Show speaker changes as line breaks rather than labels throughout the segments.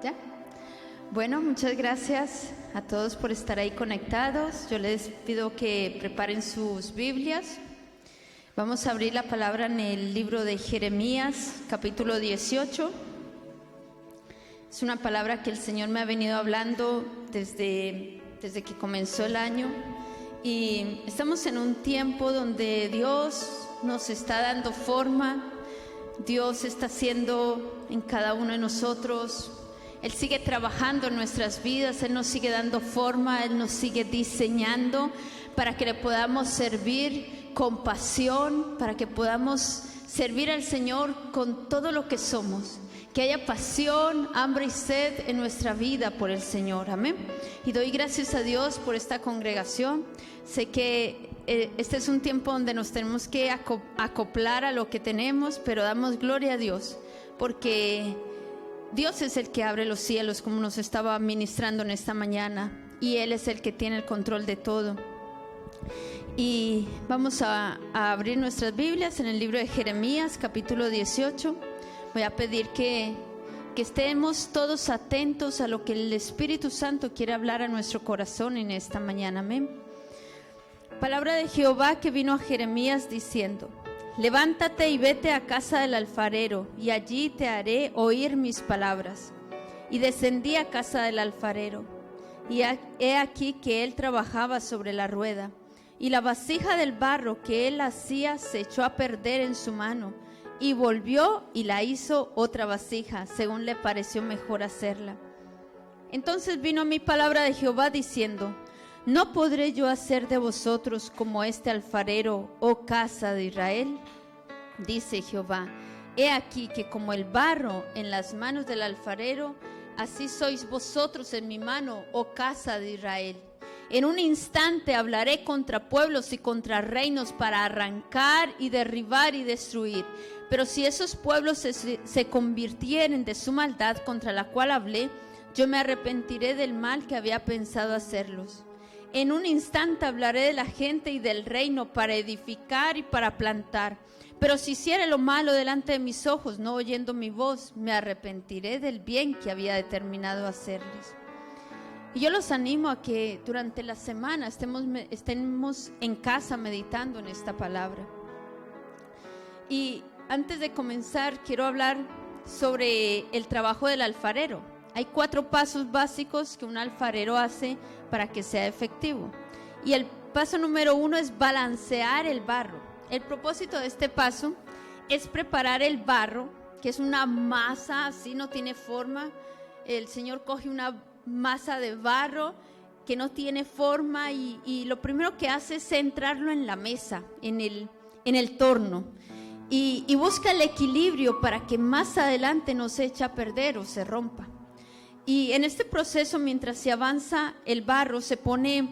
¿Ya? Bueno, muchas gracias a todos por estar ahí conectados. Yo les pido que preparen sus Biblias. Vamos a abrir la palabra en el libro de Jeremías, capítulo 18. Es una palabra que el Señor me ha venido hablando desde que comenzó el año. Y estamos en un tiempo donde Dios nos está dando forma. Dios está haciendo en cada uno de nosotros. Él sigue trabajando en nuestras vidas, Él nos sigue dando forma, Él nos sigue diseñando para que le podamos servir con pasión, para que podamos servir al Señor con todo lo que somos. Que haya pasión, hambre y sed en nuestra vida por el Señor, amén. Y doy gracias a Dios por esta congregación. Sé que este es un tiempo donde nos tenemos que acoplar a lo que tenemos, pero damos gloria a Dios, porque Dios es el que abre los cielos, como nos estaba ministrando en esta mañana, y Él es el que tiene el control de todo. Y vamos a abrir nuestras Biblias en el libro de Jeremías, capítulo 18. Voy a pedir que estemos todos atentos a lo que el Espíritu Santo quiere hablar a nuestro corazón en esta mañana, amén. Palabra de Jehová que vino a Jeremías diciendo: levántate y vete a casa del alfarero, y allí te haré oír mis palabras. Y descendí a casa del alfarero, y he aquí que él trabajaba sobre la rueda, y la vasija del barro que él hacía se echó a perder en su mano, y volvió y la hizo otra vasija, según le pareció mejor hacerla. Entonces vino a mí palabra de Jehová diciendo: ¿no podré yo hacer de vosotros como este alfarero, oh casa de Israel? Dice Jehová: he aquí que como el barro en las manos del alfarero, así sois vosotros en mi mano, oh casa de Israel. En un instante hablaré contra pueblos y contra reinos para arrancar y derribar y destruir. Pero si esos pueblos se convirtieren de su maldad contra la cual hablé, yo me arrepentiré del mal que había pensado hacerlos. En un instante hablaré de la gente y del reino para edificar y para plantar. Pero si hiciere lo malo delante de mis ojos, no oyendo mi voz, me arrepentiré del bien que había determinado hacerles. Y yo los animo a que durante la semana estemos en casa meditando en esta palabra. Y antes de comenzar, quiero hablar sobre el trabajo del alfarero. Hay 4 pasos básicos que un alfarero hace para que sea efectivo. Y el paso número 1 es balancear el barro. El propósito de este paso es preparar el barro, que es una masa, así no tiene forma. El Señor coge una masa de barro que no tiene forma y lo primero que hace es centrarlo en la mesa, en el torno. Y busca el equilibrio para que más adelante no se eche a perder o se rompa. Y en este proceso, mientras se avanza, el barro se pone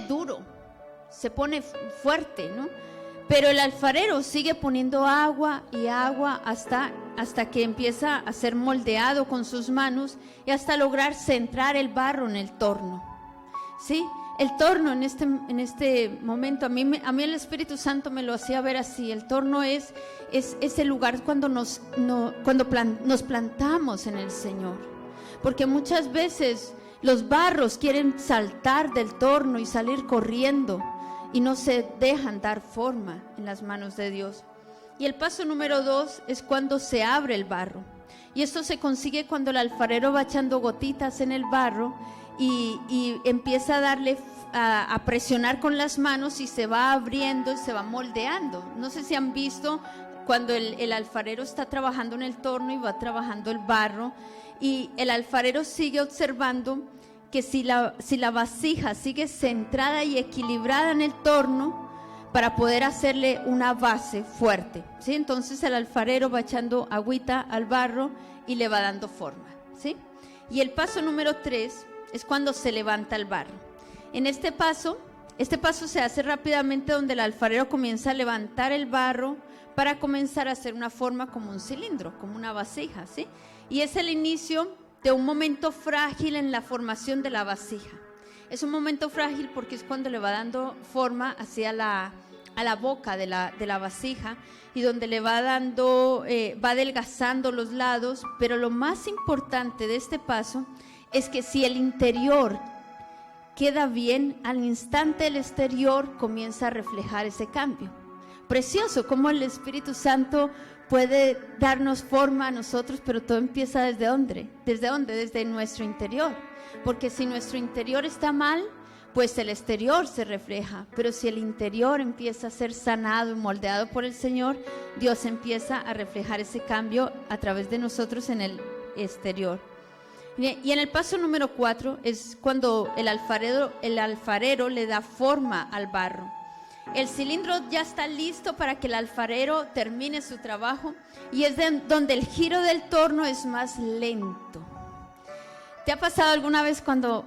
duro, se pone fuerte, ¿no? Pero el alfarero sigue poniendo agua y agua hasta que empieza a ser moldeado con sus manos y hasta lograr centrar el barro en el torno, ¿sí? El torno en este momento, a mí el Espíritu Santo me lo hacía ver así. El torno es el lugar cuando nos plantamos en el Señor. Porque muchas veces los barros quieren saltar del torno y salir corriendo y no se dejan dar forma en las manos de Dios. Y el paso número 2 es cuando se abre el barro. Y esto se consigue cuando el alfarero va echando gotitas en el barro y empieza a darle a presionar con las manos y se va abriendo y se va moldeando. No sé si han visto cuando el alfarero está trabajando en el torno y va trabajando el barro, y el alfarero sigue observando que si la vasija sigue centrada y equilibrada en el torno para poder hacerle una base fuerte, ¿sí? Entonces el alfarero va echando agüita al barro y le va dando forma, ¿sí? Y el paso número 3 es cuando se levanta el barro. En este paso se hace rápidamente, donde el alfarero comienza a levantar el barro para comenzar a hacer una forma como un cilindro, como una vasija, ¿sí? Y es el inicio de un momento frágil en la formación de la vasija. Es un momento frágil porque es cuando le va dando forma hacia a la boca de la vasija y donde le va dando, va adelgazando los lados, pero lo más importante de este paso es que si el interior queda bien, al instante el exterior comienza a reflejar ese cambio. Precioso cómo el Espíritu Santo puede darnos forma a nosotros, pero todo empieza ¿desde dónde? ¿Desde dónde? Desde nuestro interior, porque si nuestro interior está mal, pues el exterior se refleja, pero si el interior empieza a ser sanado y moldeado por el Señor, Dios empieza a reflejar ese cambio a través de nosotros en el exterior. Y en el paso número 4 es cuando el alfarero le da forma al barro. El cilindro ya está listo para que el alfarero termine su trabajo y es donde el giro del torno es más lento. ¿Te ha pasado alguna vez cuando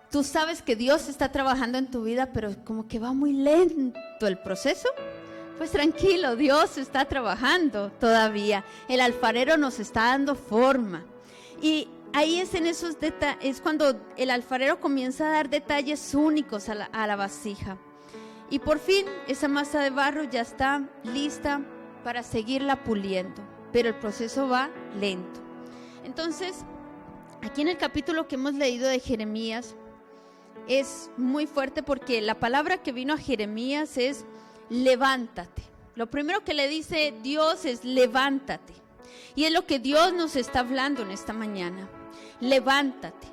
tú sabes que Dios está trabajando en tu vida, pero como que va muy lento el proceso? Pues tranquilo, Dios está trabajando todavía. El alfarero nos está dando forma. Y ahí es cuando el alfarero comienza a dar detalles únicos a la vasija. Y por fin esa masa de barro ya está lista para seguirla puliendo, pero el proceso va lento. Entonces, aquí en el capítulo que hemos leído de Jeremías, es muy fuerte porque la palabra que vino a Jeremías es levántate. Lo primero que le dice Dios es levántate. Y es lo que Dios nos está hablando en esta mañana. Levántate.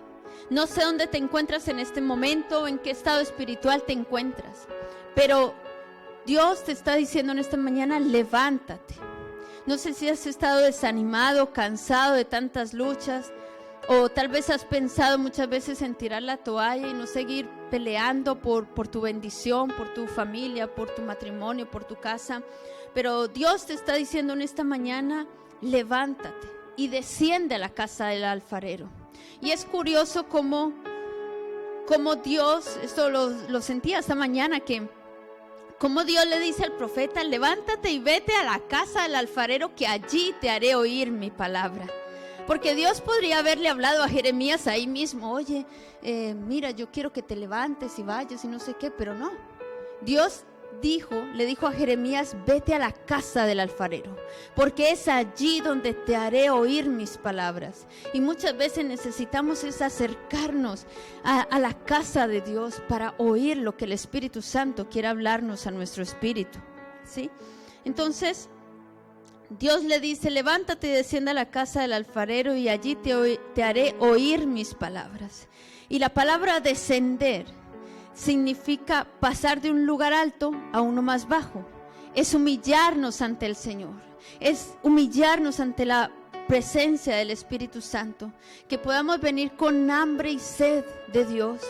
No sé dónde te encuentras en este momento, en qué estado espiritual te encuentras, pero Dios te está diciendo en esta mañana, levántate. No sé si has estado desanimado, cansado de tantas luchas, o tal vez has pensado muchas veces en tirar la toalla y no seguir peleando por tu bendición, por tu familia, por tu matrimonio, por tu casa. Pero Dios te está diciendo en esta mañana, levántate y desciende a la casa del alfarero. Y es curioso cómo Dios, esto lo sentía esta mañana, como Dios le dice al profeta, levántate y vete a la casa del alfarero, que allí te haré oír mi palabra. Porque Dios podría haberle hablado a Jeremías ahí mismo, oye, mira, yo quiero que te levantes y vayas y no sé qué, pero no. Dios le dijo a Jeremías, vete a la casa del alfarero, porque es allí donde te haré oír mis palabras. Y muchas veces necesitamos es acercarnos a la casa de Dios para oír lo que el Espíritu Santo quiere hablarnos a nuestro espíritu, ¿sí? Entonces, Dios le dice, levántate y desciende a la casa del alfarero y allí te haré oír mis palabras. Y la palabra descender significa pasar de un lugar alto a uno más bajo. Es humillarnos ante el Señor. Es humillarnos ante la presencia del Espíritu Santo. Que podamos venir con hambre y sed de Dios.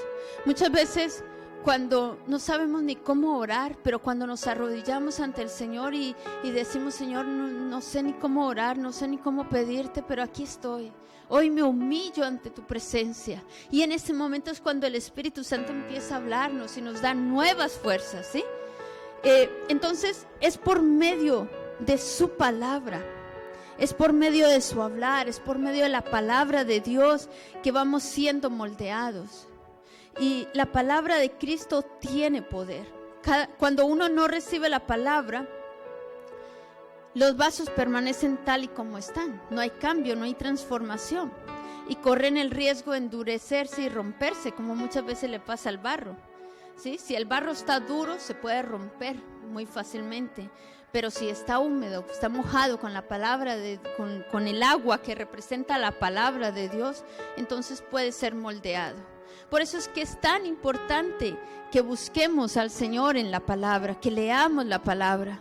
Muchas veces cuando no sabemos ni cómo orar, pero cuando nos arrodillamos ante el Señor y decimos, Señor, no sé ni cómo orar, no sé ni cómo pedirte, pero aquí estoy. Hoy me humillo ante tu presencia. Y en ese momento es cuando el Espíritu Santo empieza a hablarnos y nos da nuevas fuerzas, ¿sí? Entonces es por medio de su palabra, es por medio de su hablar, es por medio de la palabra de Dios que vamos siendo moldeados. Y la palabra de Cristo tiene poder. Cuando uno no recibe la palabra, los vasos permanecen tal y como están. No hay cambio, no hay transformación. Y corren el riesgo de endurecerse y romperse, como muchas veces le pasa al barro, ¿sí? Si el barro está duro, se puede romper muy fácilmente. Pero si está húmedo, está mojado con la palabra, con el agua que representa la palabra de Dios, entonces puede ser moldeado. Por eso es que es tan importante que busquemos al Señor en la palabra, que leamos la palabra,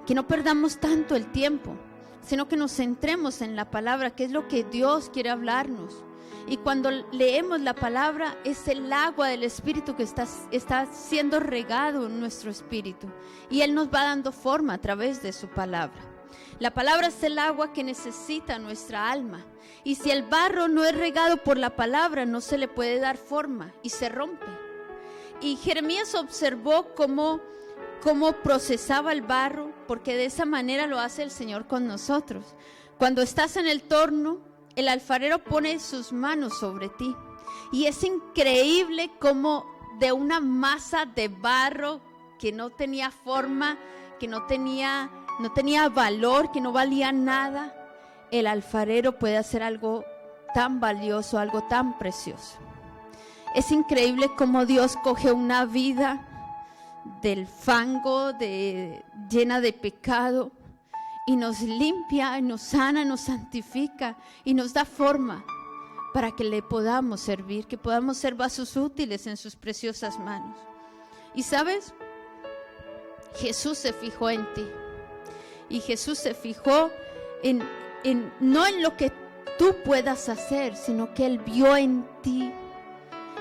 que no perdamos tanto el tiempo, sino que nos centremos en la palabra, que es lo que Dios quiere hablarnos. Y cuando leemos la palabra, es el agua del Espíritu que está siendo regado en nuestro espíritu. Y Él nos va dando forma a través de su palabra. La palabra es el agua que necesita nuestra alma. Y si el barro no es regado por la palabra, no se le puede dar forma y se rompe. Y Jeremías observó cómo procesaba el barro, porque de esa manera lo hace el Señor con nosotros. Cuando estás en el torno, el alfarero pone sus manos sobre ti. Y es increíble cómo de una masa de barro que no tenía forma, que no tenía valor, que no valía nada, el alfarero puede hacer algo tan valioso, algo tan precioso. Es increíble cómo Dios coge una vida del fango, llena de pecado, y nos limpia, y nos sana, nos santifica y nos da forma para que le podamos servir, que podamos ser vasos útiles en sus preciosas manos. Y ¿sabes? Jesús se fijó en ti, y Jesús se fijó no en lo que tú puedas hacer, sino que Él vio en ti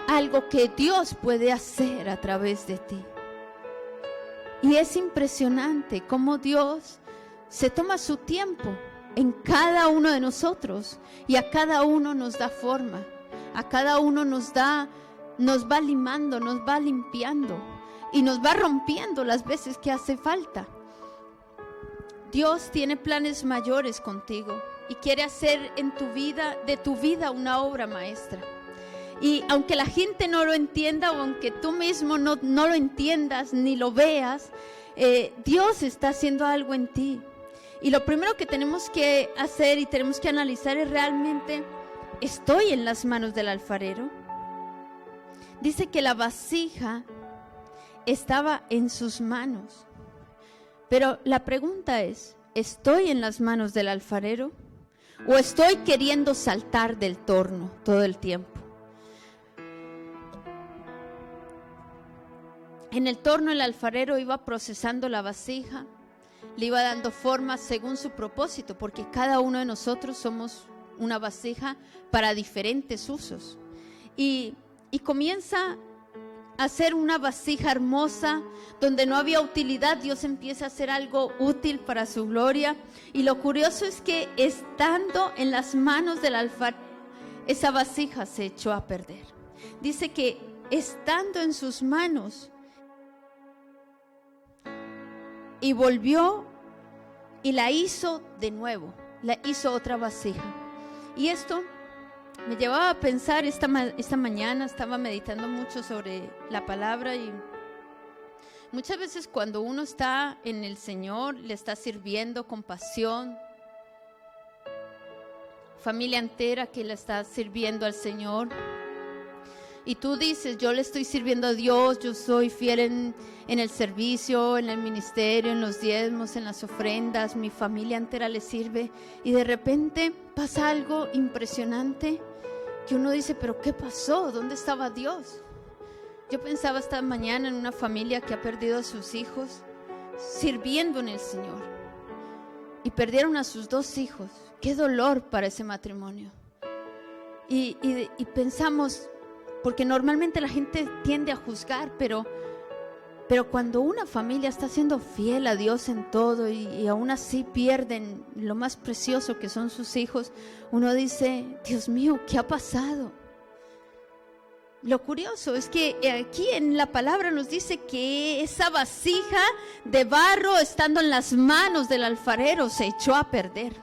algo que Dios puede hacer a través de ti. Y es impresionante cómo Dios se toma su tiempo en cada uno de nosotros, y a cada uno nos da forma, a cada uno nos va limando, nos va limpiando y nos va rompiendo las veces que hace falta. Dios tiene planes mayores contigo y quiere hacer de tu vida una obra maestra. Y aunque la gente no lo entienda, o aunque tú mismo no lo entiendas ni lo veas, Dios está haciendo algo en ti. Y lo primero que tenemos que hacer y tenemos que analizar es realmente, ¿estoy en las manos del alfarero? Dice que la vasija estaba en sus manos. Pero la pregunta es, ¿estoy en las manos del alfarero? ¿O estoy queriendo saltar del torno todo el tiempo? En el torno el alfarero iba procesando la vasija, le iba dando forma según su propósito, porque cada uno de nosotros somos una vasija para diferentes usos. Y comienza a hacer una vasija hermosa, donde no había utilidad, Dios empieza a hacer algo útil para su gloria. Y lo curioso es que estando en las manos del alfarero, esa vasija se echó a perder. Dice que estando en sus manos, y volvió y la hizo de nuevo, la hizo otra vasija. Y esto me llevaba a pensar, esta mañana estaba meditando mucho sobre la palabra, y muchas veces cuando uno está en el Señor, le está sirviendo con pasión, familia entera que le está sirviendo al Señor, y tú dices, yo le estoy sirviendo a Dios, yo soy fiel en el servicio, en el ministerio, en los diezmos, en las ofrendas, mi familia entera le sirve, y de repente pasa algo impresionante que uno dice, pero ¿qué pasó? ¿Dónde estaba Dios? Yo pensaba esta mañana en una familia que ha perdido a sus hijos sirviendo en el Señor, y perdieron a sus 2 hijos. Qué dolor para ese matrimonio. Y pensamos, porque normalmente la gente tiende a juzgar, pero cuando una familia está siendo fiel a Dios en todo, y aún así pierden lo más precioso que son sus hijos, uno dice, Dios mío, ¿qué ha pasado? Lo curioso es que aquí en la palabra nos dice que esa vasija de barro, estando en las manos del alfarero, se echó a perder.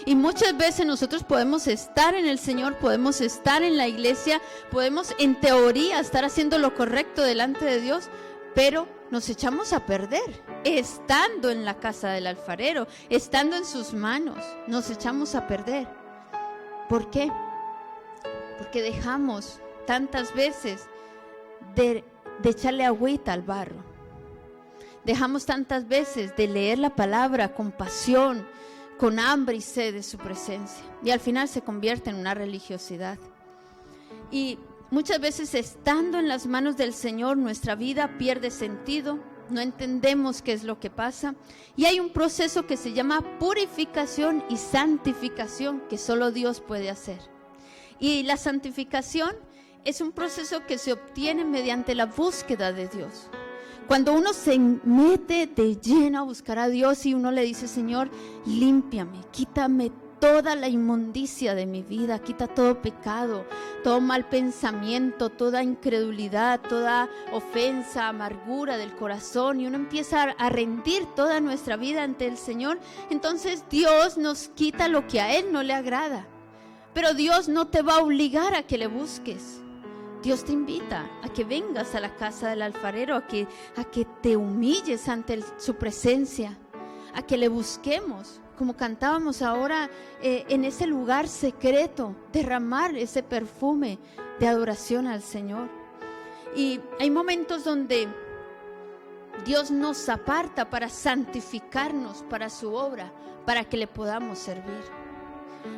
Y muchas veces nosotros podemos estar en el Señor, podemos estar en la iglesia, podemos en teoría estar haciendo lo correcto delante de Dios, pero nos echamos a perder estando en la casa del alfarero, estando en sus manos, nos echamos a perder. ¿Por qué? Porque dejamos tantas veces de echarle agüita al barro, dejamos tantas veces de leer la palabra con pasión, con hambre y sed de su presencia, y al final se convierte en una religiosidad. Y muchas veces, estando en las manos del Señor, nuestra vida pierde sentido, no entendemos qué es lo que pasa, y hay un proceso que se llama purificación y santificación que solo Dios puede hacer. Y la santificación es un proceso que se obtiene mediante la búsqueda de Dios. Cuando uno se mete de lleno a buscar a Dios y uno le dice, Señor, límpiame, quítame toda la inmundicia de mi vida, quita todo pecado, todo mal pensamiento, toda incredulidad, toda ofensa, amargura del corazón, y uno empieza a rendir toda nuestra vida ante el Señor, entonces Dios nos quita lo que a Él no le agrada. Pero Dios no te va a obligar a que le busques. Dios te invita a que vengas a la casa del alfarero, a que te humilles ante su presencia, a que le busquemos, como cantábamos ahora, en ese lugar secreto, derramar ese perfume de adoración al Señor. Y hay momentos donde Dios nos aparta para santificarnos para su obra, para que le podamos servir,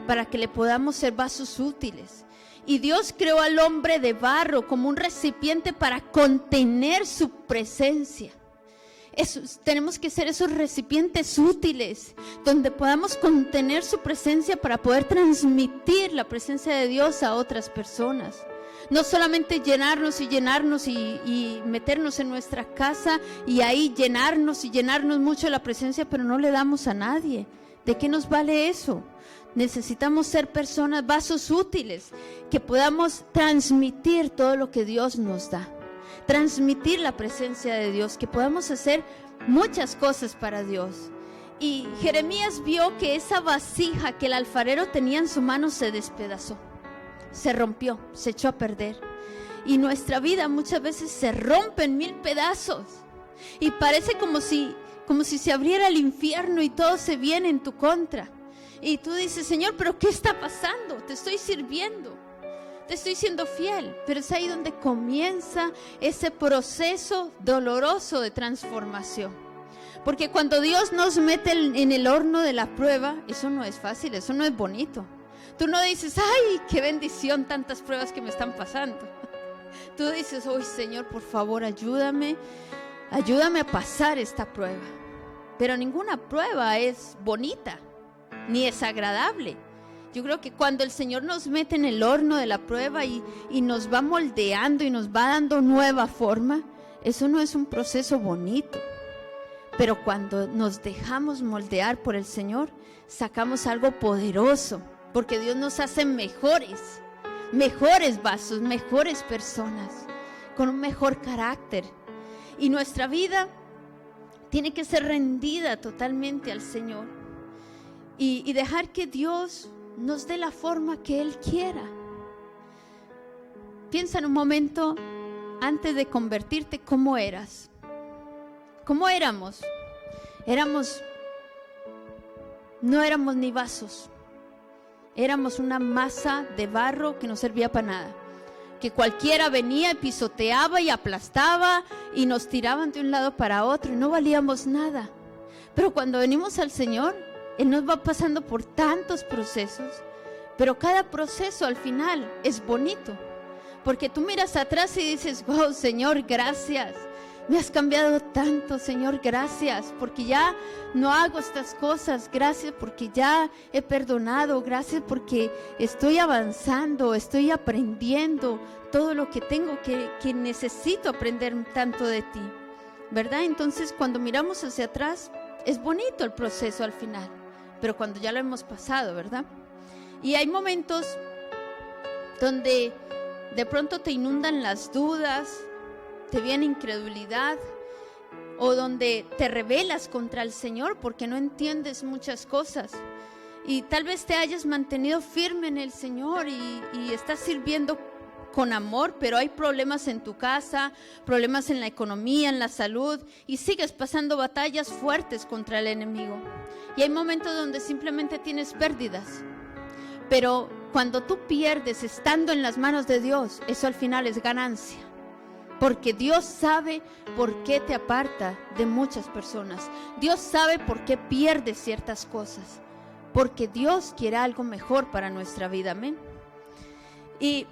para que le podamos ser vasos útiles. Y Dios creó al hombre de barro como un recipiente para contener su presencia. Tenemos que ser esos recipientes útiles, donde podamos contener su presencia para poder transmitir la presencia de Dios a otras personas. No solamente llenarnos y meternos en nuestra casa y ahí llenarnos mucho de la presencia, pero no le damos a nadie. ¿De qué nos vale eso? Necesitamos ser personas, vasos útiles, que podamos transmitir todo lo que Dios nos da. Transmitir la presencia de Dios, que podamos hacer muchas cosas para Dios. Y Jeremías vio que esa vasija que el alfarero tenía en su mano se despedazó, se rompió, se echó a perder. Y nuestra vida muchas veces se rompe en 1000 pedazos y parece como si se abriera el infierno y todo se viene en tu contra. Y tú dices: Señor, ¿pero qué está pasando? Te estoy sirviendo, te estoy siendo fiel. Pero es ahí donde comienza ese proceso doloroso de transformación. Porque cuando Dios nos mete en el horno de la prueba, eso no es fácil, eso no es bonito. Tú no dices: ¡ay, qué bendición tantas pruebas que me están pasando! Tú dices: ¡ay, Señor, por favor, ayúdame a pasar esta prueba! Pero ninguna prueba es bonita, ni es agradable. Yo creo que cuando el Señor nos mete en el horno de la prueba y nos va moldeando y nos va dando nueva forma, eso no es un proceso bonito. Pero cuando nos dejamos moldear por el Señor, sacamos algo poderoso, porque Dios nos hace mejores vasos, mejores personas, con un mejor carácter. Y nuestra vida tiene que ser rendida totalmente al Señor y dejar que Dios nos dé la forma que Él quiera. Piensa en un momento, antes de convertirte, ¿cómo eras? ¿Cómo éramos? No éramos ni vasos. Éramos una masa de barro que no servía para nada, que cualquiera venía y pisoteaba y aplastaba y nos tiraban de un lado para otro y no valíamos nada. Pero cuando venimos al Señor, Él nos va pasando por tantos procesos, pero cada proceso al final es bonito, porque tú miras atrás y dices: wow, Señor, gracias. Me has cambiado tanto, Señor, gracias, porque ya no hago estas cosas, gracias porque ya he perdonado, gracias porque estoy avanzando, estoy aprendiendo todo lo que tengo, que necesito aprender tanto de ti, ¿verdad? Entonces, cuando miramos hacia atrás, es bonito el proceso al final, pero cuando ya lo hemos pasado, ¿verdad? Y hay momentos donde de pronto te inundan las dudas, te viene incredulidad, o donde te rebelas contra el Señor porque no entiendes muchas cosas y tal vez te hayas mantenido firme en el Señor y estás sirviendo con amor, pero hay problemas en tu casa, problemas en la economía, en la salud, y sigues pasando batallas fuertes contra el enemigo. Y hay momentos donde simplemente tienes pérdidas, pero cuando tú pierdes estando en las manos de Dios, eso al final es ganancia. Porque Dios sabe por qué te aparta de muchas personas. Dios sabe por qué pierdes ciertas cosas. Porque Dios quiere algo mejor para nuestra vida, amén. Y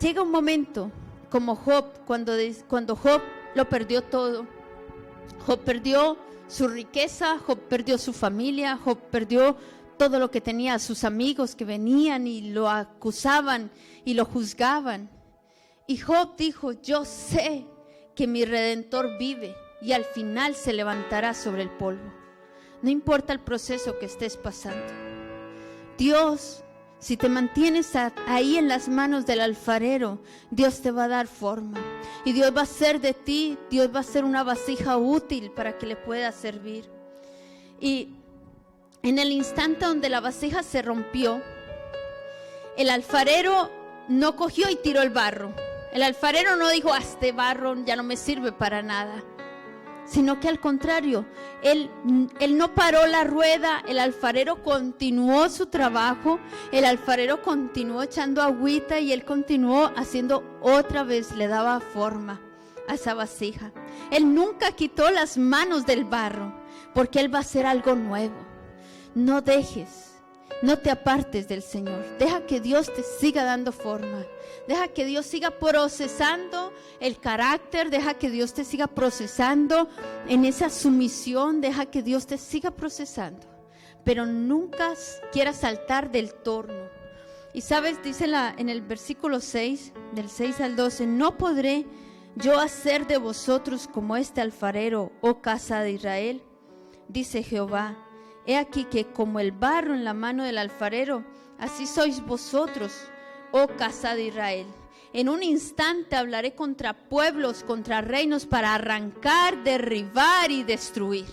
llega un momento como Job, cuando Job lo perdió todo. Job perdió su riqueza, Job perdió su familia, Job perdió todo lo que tenía, sus amigos que venían y lo acusaban y lo juzgaban. Y Job dijo: yo sé que mi Redentor vive y al final se levantará sobre el polvo. No importa el proceso que estés pasando. Dios, si te mantienes ahí en las manos del alfarero, Dios te va a dar forma. Y Dios va a hacer de ti, Dios va a ser una vasija útil para que le puedas servir. Y en el instante donde la vasija se rompió, el alfarero no cogió y tiró el barro. El alfarero no dijo, este barro ya no me sirve para nada. Sino que al contrario, él no paró la rueda, el alfarero continuó su trabajo, el alfarero continuó echando agüita y él continuó haciendo otra vez, le daba forma a esa vasija. Él nunca quitó las manos del barro, porque él va a hacer algo nuevo. No te apartes del Señor. Deja que Dios te siga dando forma. Deja que Dios siga procesando el carácter. Deja que Dios te siga procesando en esa sumisión. Deja que Dios te siga procesando. Pero nunca quieras saltar del torno. Y sabes, dice en el versículo 6, del 6 al 12, no podré yo hacer de vosotros como este alfarero, oh casa de Israel, dice Jehová. He aquí que como el barro en la mano del alfarero, así sois vosotros, oh casa de Israel. En un instante hablaré contra pueblos, contra reinos, para arrancar, derribar y destruir.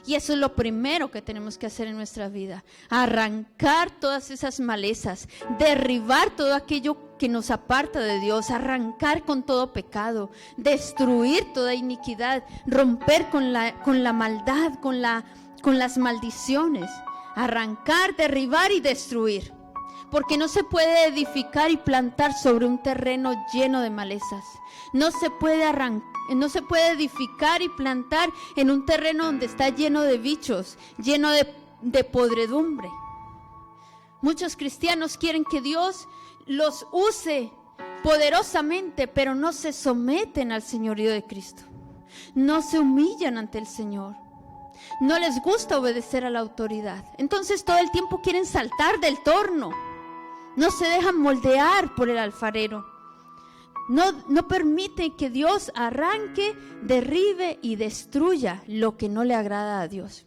Y eso es lo primero que tenemos que hacer en nuestra vida. Arrancar todas esas malezas, derribar todo aquello que nos aparta de Dios, arrancar con todo pecado, destruir toda iniquidad, romper con la maldad, con las maldiciones, arrancar, derribar y destruir. Porque no se puede edificar y plantar sobre un terreno lleno de malezas. No se puede edificar y plantar en un terreno donde está lleno de bichos, lleno de podredumbre. Muchos cristianos quieren que Dios los use poderosamente, pero no se someten al señorío de Cristo. No se humillan ante el Señor. No les gusta obedecer a la autoridad. Entonces todo el tiempo quieren saltar del torno. No se dejan moldear por el alfarero. No permiten que Dios arranque, derribe y destruya lo que no le agrada a Dios.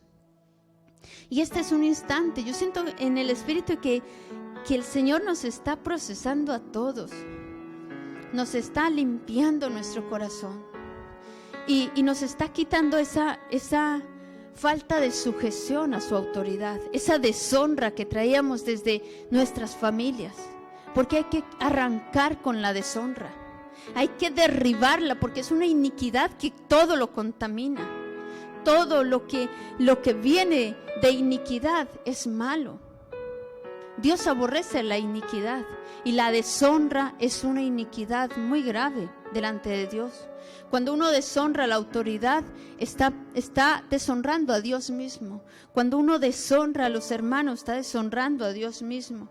Y este es un instante. Yo siento en el Espíritu que el Señor nos está procesando a todos. Nos está limpiando nuestro corazón. Y nos está quitando esa falta de sujeción a su autoridad, esa deshonra que traíamos desde nuestras familias, porque hay que arrancar con la deshonra, hay que derribarla, porque es una iniquidad que todo lo contamina. Todo lo que viene de iniquidad es malo. Dios aborrece la iniquidad y la deshonra es una iniquidad muy grave delante de Dios. Cuando uno deshonra a la autoridad, está deshonrando a Dios mismo. Cuando uno deshonra a los hermanos, está deshonrando a Dios mismo.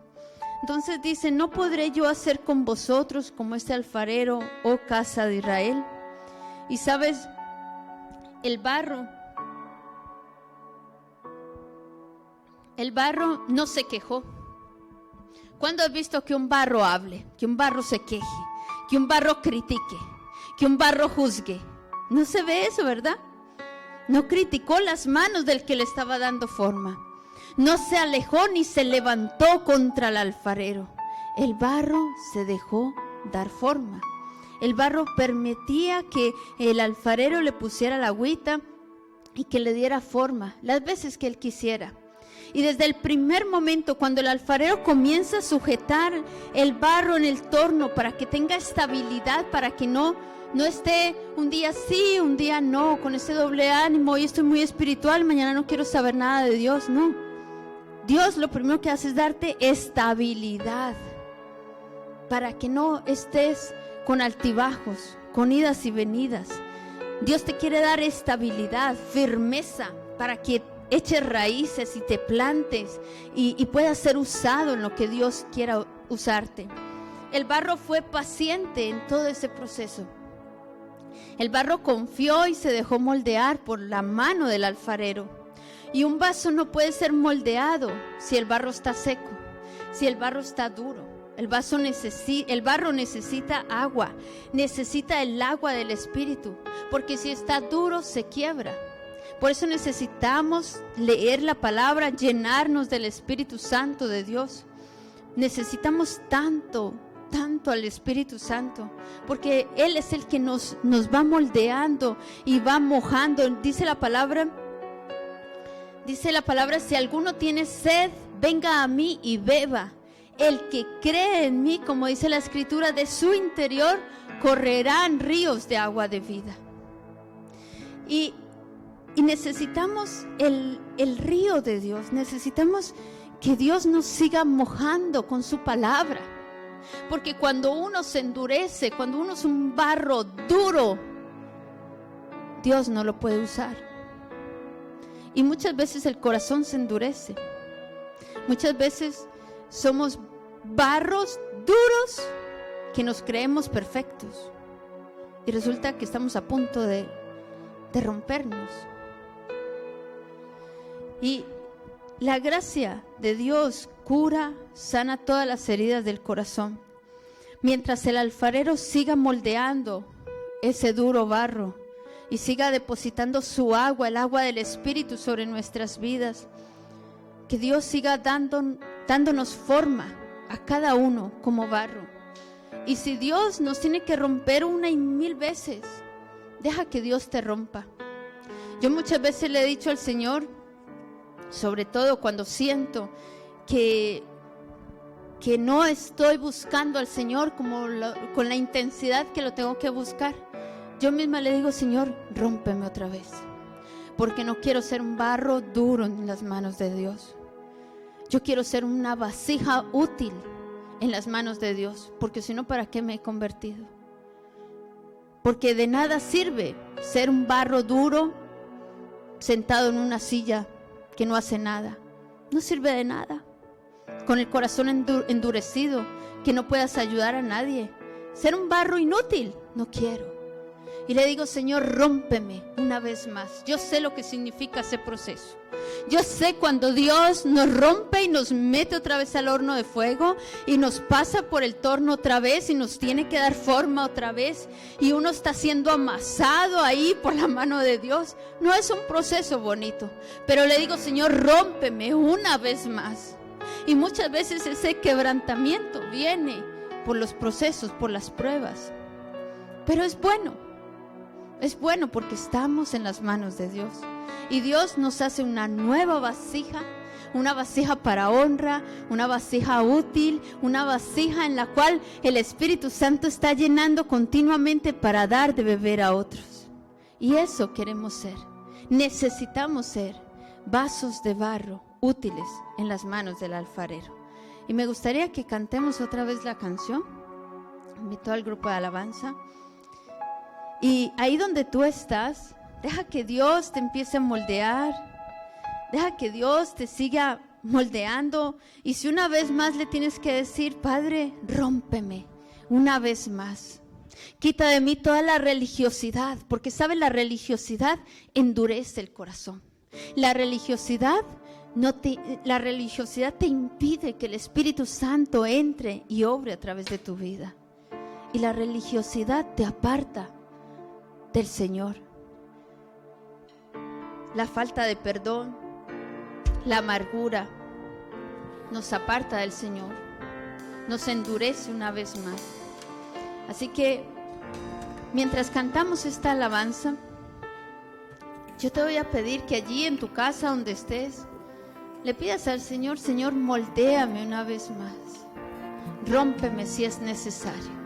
Entonces dice, no podré yo hacer con vosotros como este alfarero, oh casa de Israel. Y sabes, el barro no se quejó. ¿Cuándo has visto que un barro hable, que un barro se queje, que un barro critique, que un barro juzgue? No se ve eso, ¿verdad? No criticó las manos del que le estaba dando forma. No se alejó ni se levantó contra el alfarero. El barro se dejó dar forma. El barro permitía que el alfarero le pusiera la agüita y que le diera forma las veces que él quisiera. Y desde el primer momento, cuando el alfarero comienza a sujetar el barro en el torno para que tenga estabilidad, para que no esté un día sí, un día no, con ese doble ánimo, hoy estoy muy espiritual, mañana no quiero saber nada de Dios, no. Dios lo primero que hace es darte estabilidad, para que no estés con altibajos, con idas y venidas. Dios te quiere dar estabilidad, firmeza, para que eches raíces y te plantes y puedas ser usado en lo que Dios quiera usarte. El barro fue paciente en todo ese proceso. El barro confió y se dejó moldear por la mano del alfarero. Y un vaso no puede ser moldeado si el barro está seco, si el barro está duro. El barro necesita agua, necesita el agua del Espíritu, porque si está duro se quiebra. Por eso necesitamos leer la palabra, llenarnos del Espíritu Santo de Dios. Necesitamos tanto al Espíritu Santo, porque Él es el que nos va moldeando y va mojando. Dice la palabra, si alguno tiene sed, venga a mí y beba. el que cree en mí, como dice la escritura, de su interior correrán ríos de agua de vida. Y necesitamos el río de Dios, necesitamos que Dios nos siga mojando con su palabra. Porque cuando uno se endurece, cuando uno es un barro duro, Dios no lo puede usar. Y muchas veces el corazón se endurece. Muchas veces somos barros duros que nos creemos perfectos. Y resulta que estamos a punto de rompernos. Y la gracia de Dios cura, sana todas las heridas del corazón. Mientras el alfarero siga moldeando ese duro barro y siga depositando su agua, el agua del Espíritu sobre nuestras vidas, que Dios siga dándonos forma a cada uno como barro. Y si Dios nos tiene que romper 1 y 1000 veces, deja que Dios te rompa. Yo muchas veces le he dicho al Señor, sobre todo cuando siento que no estoy buscando al Señor con la intensidad que lo tengo que buscar, yo misma le digo: Señor, rómpeme otra vez, porque no quiero ser un barro duro en las manos de Dios. Yo quiero ser una vasija útil en las manos de Dios, porque si no, ¿para qué me he convertido? Porque de nada sirve ser un barro duro sentado en una silla que no hace nada. No sirve de nada. Con el corazón endurecido, que no puedas ayudar a nadie. Ser un barro inútil, no quiero. Y le digo: Señor, rómpeme una vez más. Yo sé lo que significa ese proceso. Yo sé cuando Dios nos rompe y nos mete otra vez al horno de fuego y nos pasa por el torno otra vez y nos tiene que dar forma otra vez, y uno está siendo amasado ahí por la mano de Dios. No es un proceso bonito, pero le digo: Señor, rómpeme una vez más. Y muchas veces ese quebrantamiento viene por los procesos, por las pruebas, pero es bueno. Es bueno porque estamos en las manos de Dios. Y Dios nos hace una nueva vasija, una vasija para honra, una vasija útil, una vasija en la cual el Espíritu Santo está llenando continuamente para dar de beber a otros. Y eso queremos ser. Necesitamos ser vasos de barro útiles en las manos del alfarero. Y me gustaría que cantemos otra vez la canción. Invito al grupo de alabanza. Y ahí donde tú estás, deja que Dios te empiece a moldear, deja que Dios te siga moldeando. Y si una vez más le tienes que decir: Padre, rómpeme una vez más, quita de mí toda la religiosidad, porque sabes, la religiosidad endurece el corazón. La religiosidad te impide que el Espíritu Santo entre y obre a través de tu vida. Y la religiosidad te aparta del Señor. La falta de perdón, la amargura nos aparta del Señor, nos endurece una vez más. Así que mientras cantamos esta alabanza, yo te voy a pedir que allí en tu casa donde estés, le pidas al Señor: Señor, moldéame una vez más, rómpeme si es necesario.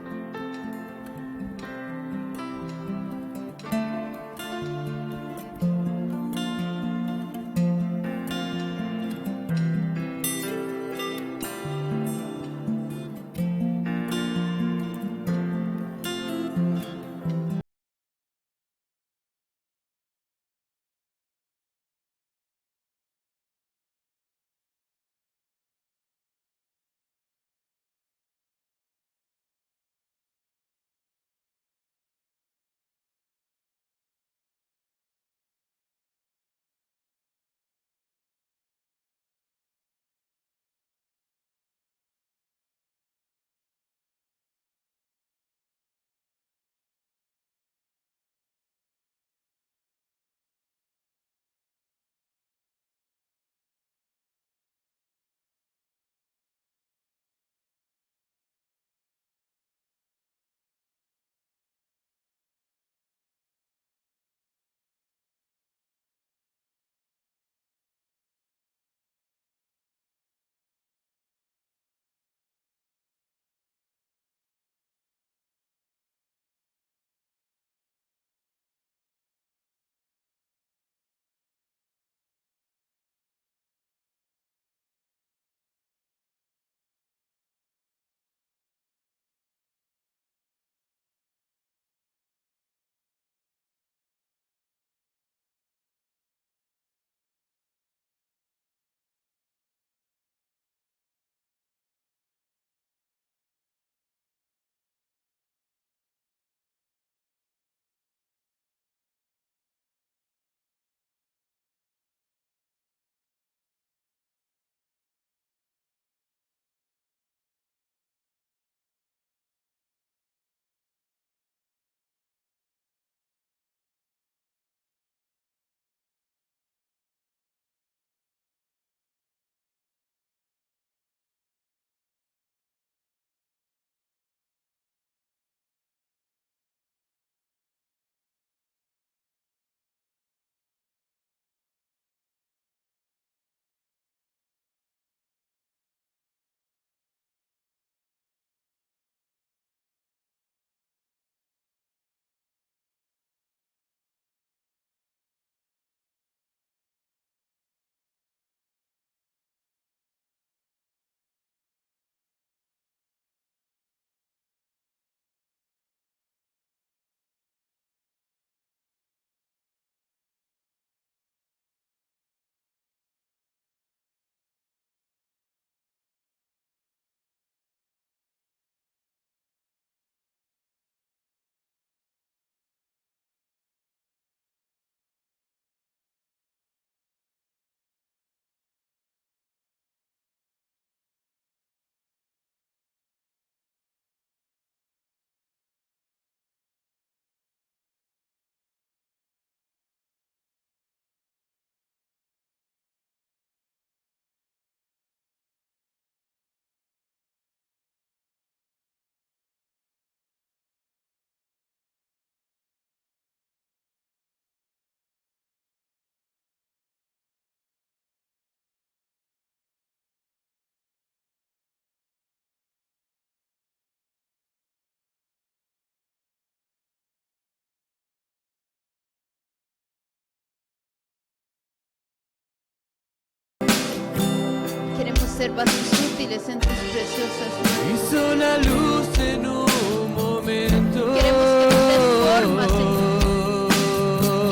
ser vasos útiles en tus preciosas manos.
Hizo la luz en un momento.
Queremos que nos des forma, Señor,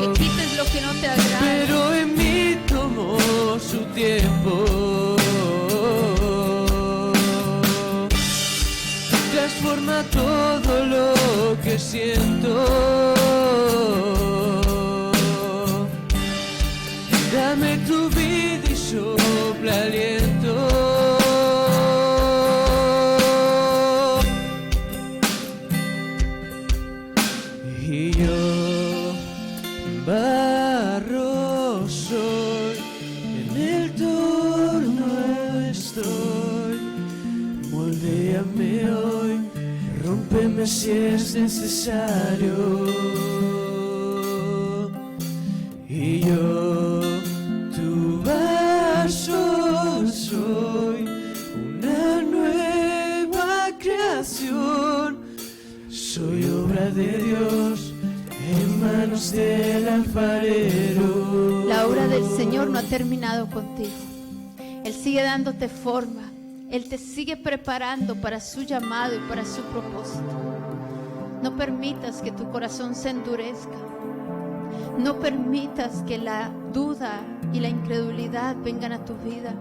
que quites lo que no te agrada.
Pero en mí tomó su tiempo. Transforma todo lo que siento. Dame tu vida y sopla aliento. Y yo barro soy, en el torno estoy. Moldéame hoy, rómpeme si es necesario. Y yo, tu vaso soy, una nueva creación. Soy obra de Dios en manos del alfarero.
La obra del Señor no ha terminado contigo. Él sigue dándote forma. Él te sigue preparando para su llamado y para su propósito. No permitas que tu corazón se endurezca. No permitas que la duda y la incredulidad vengan a tu vida.